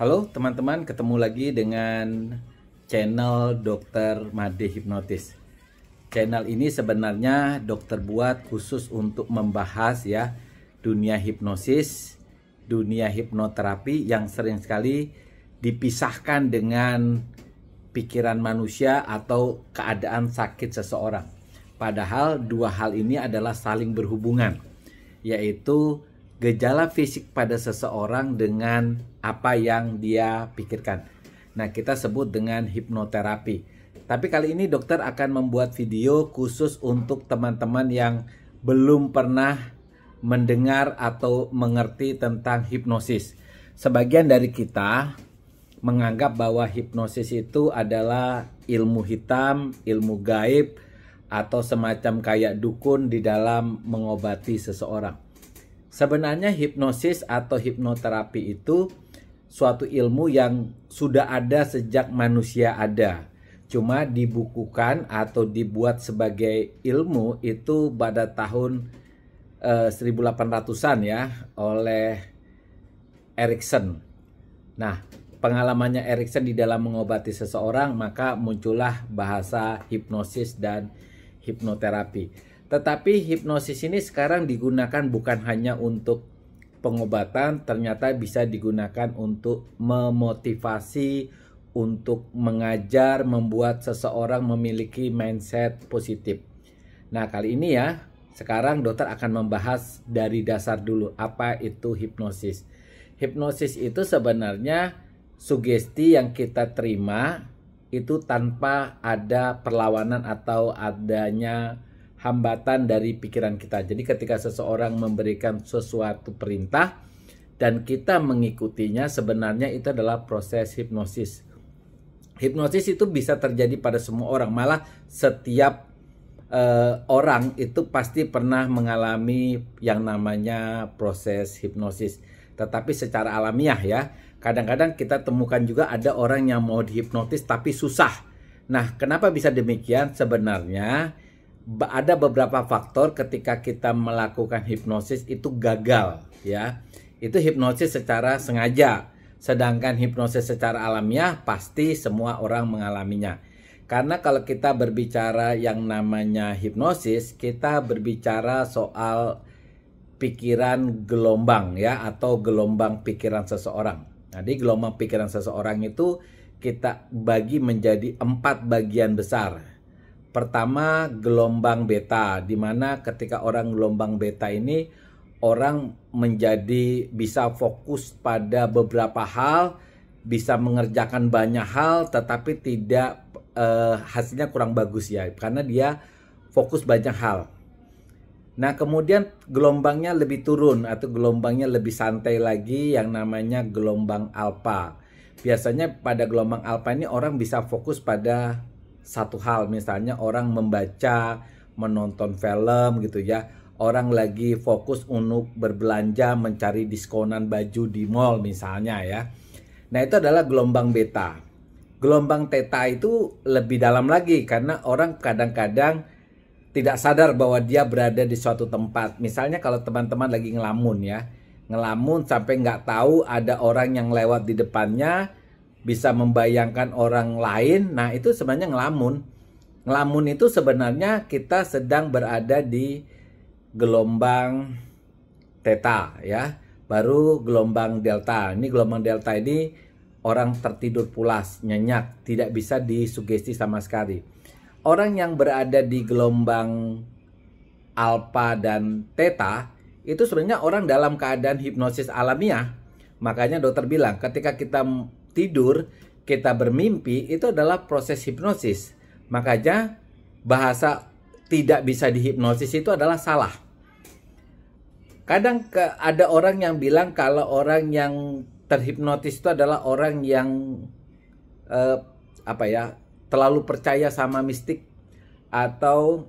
Halo teman-teman, ketemu lagi dengan channel Dr. Made Hipnotis. Channel ini sebenarnya dokter buat khusus untuk membahas ya dunia hipnosis, dunia hipnoterapi yang sering sekali dipisahkan dengan pikiran manusia atau keadaan sakit seseorang. Padahal dua hal ini adalah saling berhubungan, yaitu gejala fisik pada seseorang dengan apa yang dia pikirkan. Nah, kita sebut dengan hipnoterapi. Tapi kali ini dokter akan membuat video khusus untuk teman-teman yang belum pernah mendengar atau mengerti tentang hipnosis. Sebagian dari kita menganggap bahwa hipnosis itu adalah ilmu hitam, ilmu gaib, atau semacam kayak dukun di dalam mengobati seseorang. Sebenarnya hipnosis atau hipnoterapi itu suatu ilmu yang sudah ada sejak manusia ada. Cuma dibukukan atau dibuat sebagai ilmu itu pada tahun 1800-an ya oleh Erikson. Nah, pengalamannya Erikson di dalam mengobati seseorang, maka muncullah bahasa hipnosis dan hipnoterapi. Tetapi hipnosis ini sekarang digunakan bukan hanya untuk pengobatan, ternyata bisa digunakan untuk memotivasi, untuk mengajar, membuat seseorang memiliki mindset positif. Nah, kali ini ya, sekarang dokter akan membahas dari dasar dulu, apa itu hipnosis. Hipnosis itu sebenarnya sugesti yang kita terima itu tanpa ada perlawanan atau adanya hambatan dari pikiran kita. Jadi ketika seseorang memberikan sesuatu perintah dan kita mengikutinya, sebenarnya itu adalah proses hipnosis. Hipnosis itu bisa terjadi pada semua orang, malah setiap orang itu pasti pernah mengalami yang namanya proses hipnosis. Tetapi secara alamiah ya, kadang-kadang kita temukan juga ada orang yang mau dihipnotis tapi susah. Nah, kenapa bisa demikian? Sebenarnya ada beberapa faktor ketika kita melakukan hipnosis itu gagal ya. Itu hipnosis secara sengaja. Sedangkan hipnosis secara alamiah pasti semua orang mengalaminya. Karena kalau kita berbicara yang namanya hipnosis, kita berbicara soal pikiran gelombang ya, atau gelombang pikiran seseorang. Nah, di gelombang pikiran seseorang itu kita bagi menjadi 4 bagian besar. Pertama, gelombang beta, di mana ketika orang gelombang beta ini orang menjadi bisa fokus pada beberapa hal, bisa mengerjakan banyak hal, tetapi tidak hasilnya kurang bagus ya, karena dia fokus banyak hal. Nah, kemudian gelombangnya lebih turun atau gelombangnya lebih santai lagi yang namanya gelombang alfa. Biasanya pada gelombang alfa ini orang bisa fokus pada satu hal, misalnya orang membaca, menonton film gitu ya. Orang lagi fokus untuk berbelanja, mencari diskonan baju di mall misalnya ya. Nah, itu adalah gelombang beta. Gelombang theta itu lebih dalam lagi karena orang kadang-kadang tidak sadar bahwa dia berada di suatu tempat. Misalnya kalau teman-teman lagi ngelamun ya, ngelamun sampai nggak tahu ada orang yang lewat di depannya, bisa membayangkan orang lain. Nah, itu sebenarnya ngelamun. Ngelamun itu sebenarnya kita sedang berada di gelombang theta ya. Baru gelombang delta. Ini gelombang delta ini orang tertidur pulas, nyenyak, tidak bisa disugesti sama sekali. Orang yang berada di gelombang alfa dan theta itu sebenarnya orang dalam keadaan hipnosis alamiah. Makanya dokter bilang ketika kita tidur, kita bermimpi, itu adalah proses hipnosis. Makanya bahasa tidak bisa dihipnosis itu adalah salah. Kadang ada orang yang bilang kalau orang yang terhipnotis itu adalah orang yang terlalu percaya sama mistik atau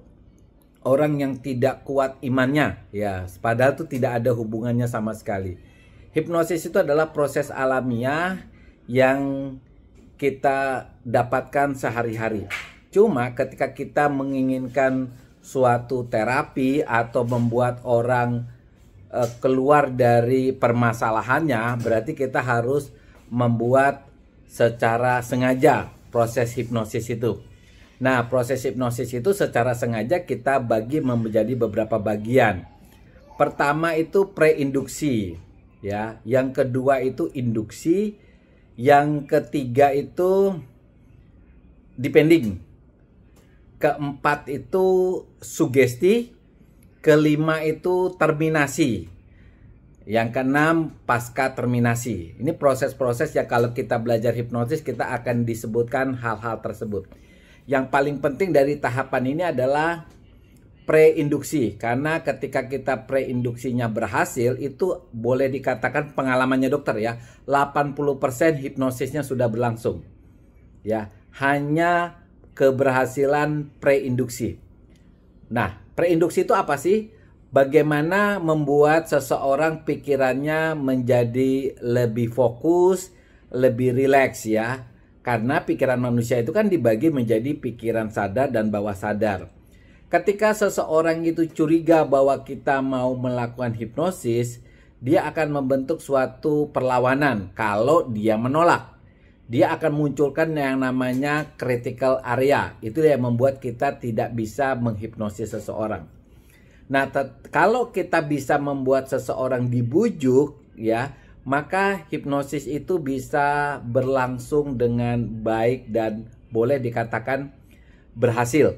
orang yang tidak kuat imannya ya, padahal itu tidak ada hubungannya sama sekali. Hipnosis itu adalah proses alamiah yang kita dapatkan sehari-hari. Cuma ketika kita menginginkan suatu terapi atau membuat orang keluar dari permasalahannya, berarti kita harus membuat secara sengaja proses hipnosis itu. Nah, proses hipnosis itu secara sengaja kita bagi menjadi beberapa bagian. Pertama itu preinduksi, ya. Yang kedua itu induksi, yang ketiga itu depending, keempat itu sugesti, kelima itu terminasi, yang keenam pasca terminasi. Ini proses-proses yang kalau kita belajar hipnosis kita akan disebutkan hal-hal tersebut. Yang paling penting dari tahapan ini adalah preinduksi, karena ketika kita preinduksinya berhasil, itu boleh dikatakan pengalamannya dokter ya, 80% hipnosisnya sudah berlangsung. Ya, hanya keberhasilan preinduksi. Nah, preinduksi itu apa sih? Bagaimana membuat seseorang pikirannya menjadi lebih fokus, lebih rileks ya. Karena pikiran manusia itu kan dibagi menjadi pikiran sadar dan bawah sadar. Ketika seseorang itu curiga bahwa kita mau melakukan hipnosis, dia akan membentuk suatu perlawanan. Kalau dia menolak, dia akan munculkan yang namanya critical area. Itu yang membuat kita tidak bisa menghipnosis seseorang. Nah, kalau kita bisa membuat seseorang dibujuk, ya, maka hipnosis itu bisa berlangsung dengan baik dan boleh dikatakan berhasil.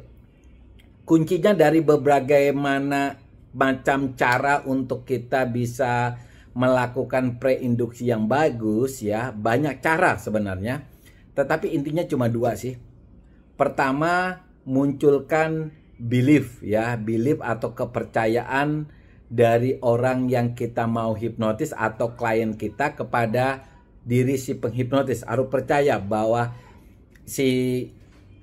Kuncinya dari berbagai macam cara untuk kita bisa melakukan preinduksi yang bagus ya. Banyak cara sebenarnya. Tetapi intinya cuma dua sih. Pertama, munculkan belief ya. Belief atau kepercayaan dari orang yang kita mau hipnotis atau klien kita kepada diri si penghipnotis. Harus percaya bahwa si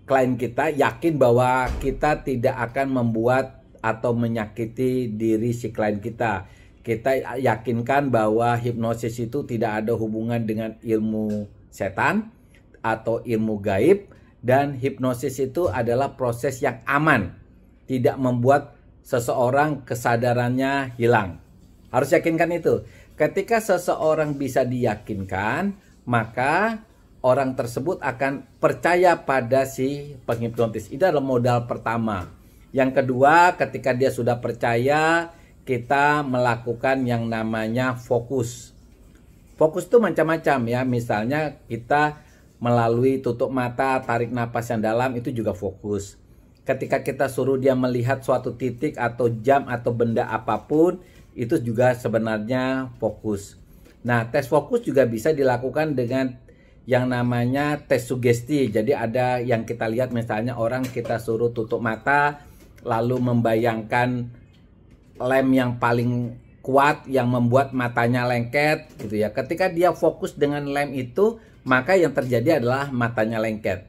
klien kita yakin bahwa kita tidak akan membuat atau menyakiti diri si klien kita. Kita yakinkan bahwa hipnosis itu tidak ada hubungan dengan ilmu setan atau ilmu gaib, dan hipnosis itu adalah proses yang aman, tidak membuat seseorang kesadarannya hilang. Harus yakinkan itu. Ketika seseorang bisa diyakinkan, maka orang tersebut akan percaya pada si penghipnotis. Itu adalah modal pertama. Yang kedua, ketika dia sudah percaya, kita melakukan yang namanya fokus. Fokus itu macam-macam ya. Misalnya kita melalui tutup mata, tarik napas yang dalam, itu juga fokus. Ketika kita suruh dia melihat suatu titik atau jam atau benda apapun, itu juga sebenarnya fokus. Nah, tes fokus juga bisa dilakukan dengan yang namanya tes sugesti. Jadi ada yang kita lihat, misalnya orang kita suruh tutup mata lalu membayangkan lem yang paling kuat yang membuat matanya lengket gitu ya. Ketika dia fokus dengan lem itu, maka yang terjadi adalah matanya lengket.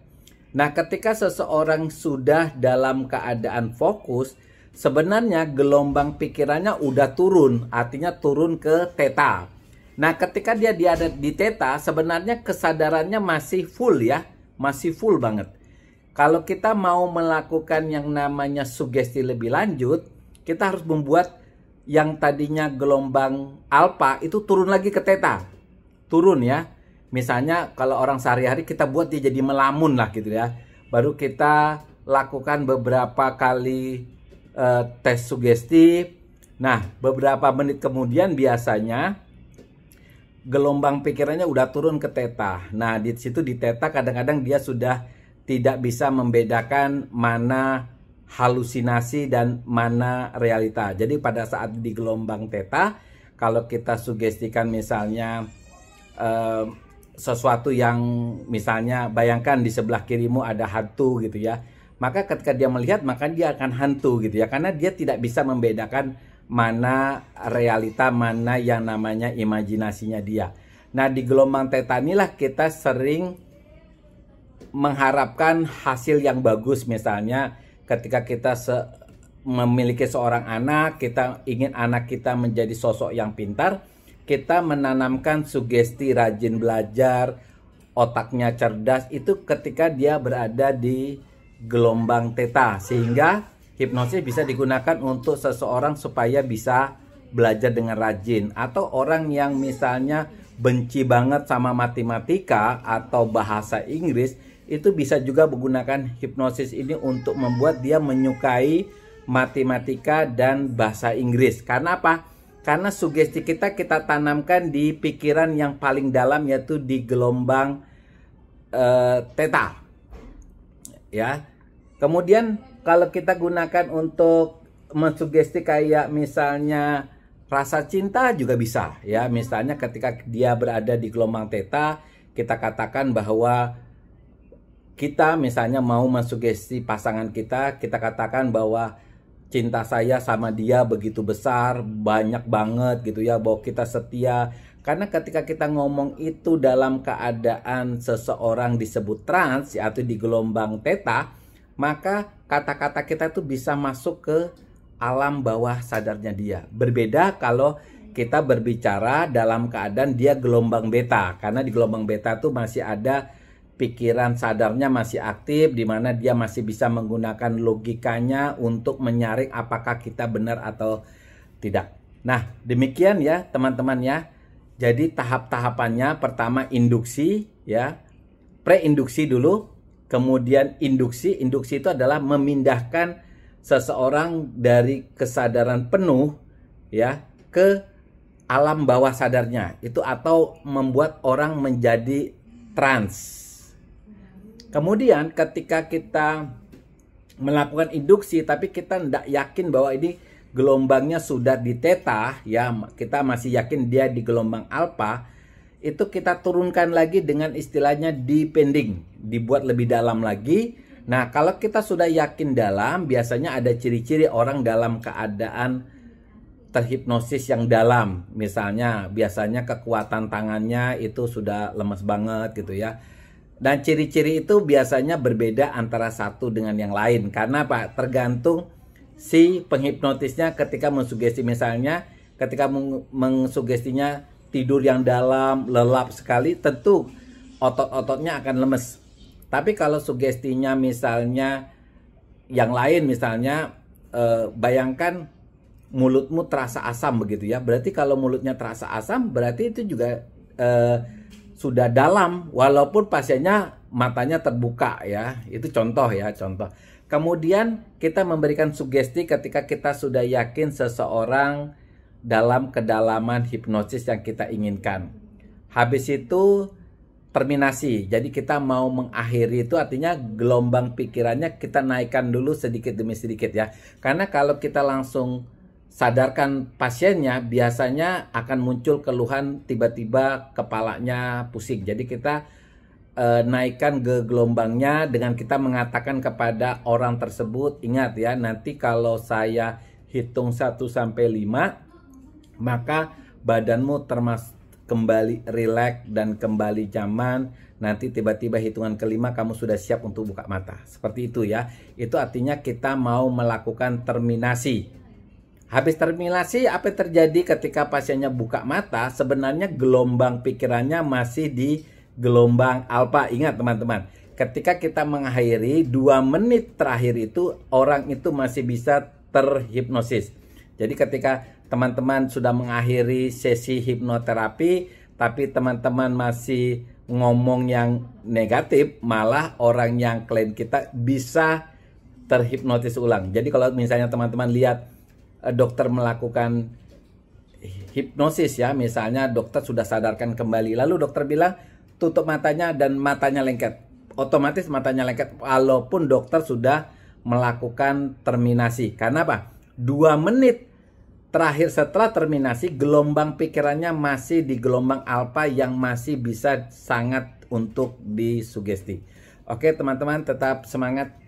Nah, ketika seseorang sudah dalam keadaan fokus, sebenarnya gelombang pikirannya udah turun, artinya turun ke theta. Nah, ketika dia ada di theta, sebenarnya kesadarannya masih full ya, masih full banget. Kalau kita mau melakukan yang namanya sugesti lebih lanjut, kita harus membuat yang tadinya gelombang alfa itu turun lagi ke theta. Turun ya. Misalnya kalau orang sehari-hari kita buat dia jadi melamun lah gitu ya. Baru kita lakukan beberapa kali tes sugesti. Nah, beberapa menit kemudian biasanya gelombang pikirannya udah turun ke theta. Nah, di situ di theta kadang-kadang dia sudah tidak bisa membedakan mana halusinasi dan mana realita. Jadi pada saat di gelombang theta, kalau kita sugestikan misalnya sesuatu yang misalnya bayangkan di sebelah kirimu ada hantu gitu ya, maka ketika dia melihat maka dia akan hantu gitu ya, karena dia tidak bisa membedakan mana realita, mana yang namanya imajinasinya dia. Nah, di gelombang theta inilah kita sering mengharapkan hasil yang bagus. Misalnya ketika kita memiliki seorang anak, kita ingin anak kita menjadi sosok yang pintar, kita menanamkan sugesti rajin belajar, otaknya cerdas, itu ketika dia berada di gelombang theta, sehingga hipnosis bisa digunakan untuk seseorang supaya bisa belajar dengan rajin. Atau orang yang misalnya benci banget sama matematika atau bahasa Inggris, itu bisa juga menggunakan hipnosis ini untuk membuat dia menyukai matematika dan bahasa Inggris. Karena apa? Karena sugesti kita tanamkan di pikiran yang paling dalam, yaitu di gelombang theta. Ya. Kemudian kalau kita gunakan untuk mensugesti kayak misalnya rasa cinta juga bisa, ya. Misalnya ketika dia berada di gelombang theta, kita katakan bahwa kita misalnya mau mensugesti pasangan kita katakan bahwa cinta saya sama dia begitu besar, banyak banget gitu ya, bahwa kita setia. Karena ketika kita ngomong itu dalam keadaan seseorang disebut trans, atau di gelombang theta, maka kata-kata kita tuh bisa masuk ke alam bawah sadarnya dia. Berbeda kalau kita berbicara dalam keadaan dia gelombang beta, karena di gelombang beta tuh masih ada pikiran sadarnya masih aktif, di mana dia masih bisa menggunakan logikanya untuk menyaring apakah kita benar atau tidak. Nah, demikian ya teman-teman ya. Jadi tahap-tahapannya, pertama induksi ya, preinduksi dulu, kemudian induksi. Induksi itu adalah memindahkan seseorang dari kesadaran penuh ya ke alam bawah sadarnya itu, atau membuat orang menjadi trans. Kemudian ketika kita melakukan induksi tapi kita tidak yakin bahwa ini gelombangnya sudah di theta ya, kita masih yakin dia di gelombang alpha, itu kita turunkan lagi dengan istilahnya depending, dibuat lebih dalam lagi. Nah, kalau kita sudah yakin dalam, biasanya ada ciri-ciri orang dalam keadaan terhipnosis yang dalam. Misalnya biasanya kekuatan tangannya itu sudah lemes banget gitu ya. Dan ciri-ciri itu biasanya berbeda antara satu dengan yang lain. Karena apa? Tergantung si penghipnotisnya ketika mensugesti. Misalnya ketika mengsugestinya tidur yang dalam, lelap sekali, tentu otot-ototnya akan lemes. Tapi kalau sugestinya misalnya yang lain, misalnya bayangkan mulutmu terasa asam begitu ya. Berarti kalau mulutnya terasa asam, berarti itu juga sudah dalam, walaupun pasiennya matanya terbuka ya. Itu contoh ya, contoh. Kemudian kita memberikan sugesti ketika kita sudah yakin seseorang dalam kedalaman hipnosis yang kita inginkan. Habis itu terminasi. Jadi kita mau mengakhiri, itu artinya gelombang pikirannya kita naikkan dulu sedikit demi sedikit ya. Karena kalau kita langsung sadarkan pasiennya, biasanya akan muncul keluhan tiba-tiba kepalanya pusing. Jadi kita naikkan ke gelombangnya dengan kita mengatakan kepada orang tersebut, ingat ya, nanti kalau saya hitung 1 sampai 5, maka badanmu kembali rileks dan kembali nyaman. Nanti tiba-tiba hitungan kelima kamu sudah siap untuk buka mata. Seperti itu ya. Itu artinya kita mau melakukan terminasi. Habis terminasi, apa yang terjadi ketika pasiennya buka mata? Sebenarnya gelombang pikirannya masih di gelombang alfa. Ingat teman-teman, ketika kita mengakhiri 2 menit terakhir itu, orang itu masih bisa terhipnosis. Jadi ketika teman-teman sudah mengakhiri sesi hipnoterapi, tapi teman-teman masih ngomong yang negatif, malah orang yang klien kita bisa terhipnotis ulang. Jadi kalau misalnya teman-teman lihat dokter melakukan hipnosis ya, misalnya dokter sudah sadarkan kembali, lalu dokter bilang tutup matanya dan matanya lengket, otomatis matanya lengket walaupun dokter sudah melakukan terminasi. Karena apa? 2 menit terakhir setelah terminasi, gelombang pikirannya masih di gelombang alfa yang masih bisa sangat untuk disugesti. Oke teman-teman, tetap semangat.